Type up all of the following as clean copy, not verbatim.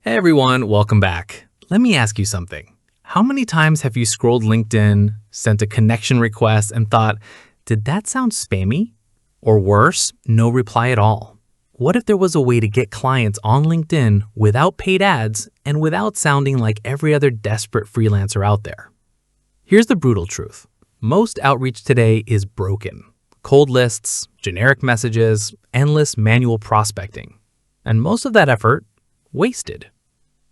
Hey everyone, welcome back. Let me ask you something. How many times have you scrolled LinkedIn, sent a connection request, and thought, did that sound spammy? Or worse, no reply at all? What if there was a way to get clients on LinkedIn without paid ads and without sounding like every other desperate freelancer out there? Here's the brutal truth. Most outreach today is broken. Cold lists, generic messages, endless manual prospecting. And most of that effort, wasted.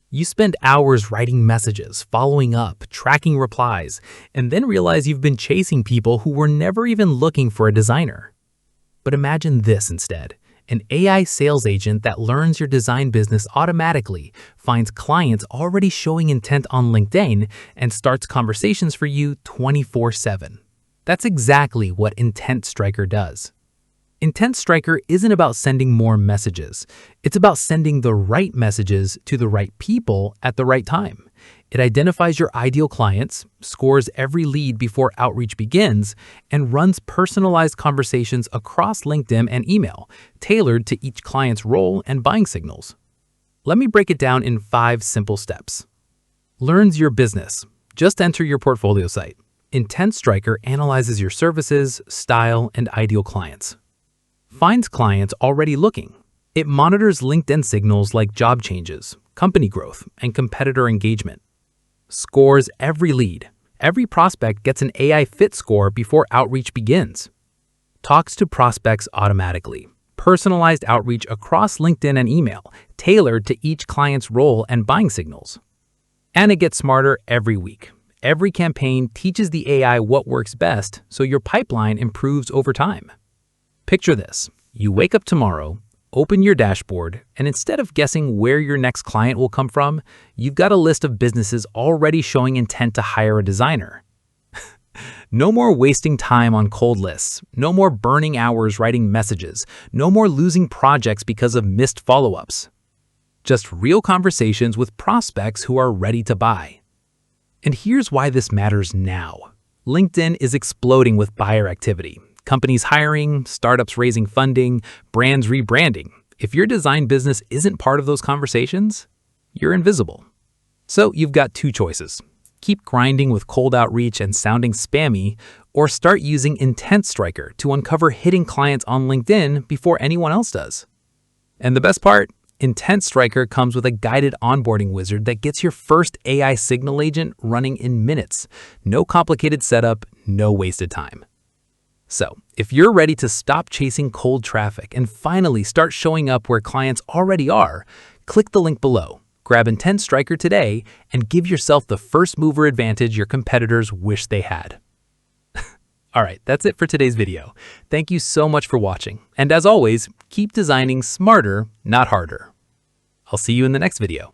You spend hours writing messages, following up, tracking replies, and then realize you've been chasing people who were never even looking for a designer. But imagine this instead. An AI sales agent that learns your design business automatically, finds clients already showing intent on LinkedIn, and starts conversations for you 24/7. That's exactly what IntentStriker does. IntentStriker isn't about sending more messages. It's about sending the right messages to the right people at the right time. It identifies your ideal clients, scores every lead before outreach begins, and runs personalized conversations across LinkedIn and email, tailored to each client's role and buying signals. Let me break it down in 5 simple steps. Learns your business. Just enter your portfolio site. IntentStriker analyzes your services, style, and ideal clients. Finds clients already looking. It monitors LinkedIn signals like job changes, company growth, and competitor engagement. Scores every lead. Every prospect gets an AI fit score before outreach begins. Talks to prospects automatically. Personalized outreach across LinkedIn and email, tailored to each client's role and buying signals. And it gets smarter every week. Every campaign teaches the AI what works best, so your pipeline improves over time. Picture this. You wake up tomorrow, open your dashboard, and instead of guessing where your next client will come from, you've got a list of businesses already showing intent to hire a designer. No more wasting time on cold lists. No more burning hours writing messages. No more losing projects because of missed follow-ups. Just real conversations with prospects who are ready to buy. And here's why this matters now. LinkedIn is exploding with buyer activity. Companies hiring, startups raising funding, brands rebranding. If your design business isn't part of those conversations, you're invisible. So you've got 2 choices. Keep grinding with cold outreach and sounding spammy, or start using IntentStriker to uncover hidden clients on LinkedIn before anyone else does. And the best part? IntentStriker comes with a guided onboarding wizard that gets your first AI signal agent running in minutes. No complicated setup, no wasted time. So, if you're ready to stop chasing cold traffic and finally start showing up where clients already are, click the link below, grab IntentStriker today, and give yourself the first mover advantage your competitors wish they had. All right, that's it for today's video. Thank you so much for watching. And as always, keep designing smarter, not harder. I'll see you in the next video.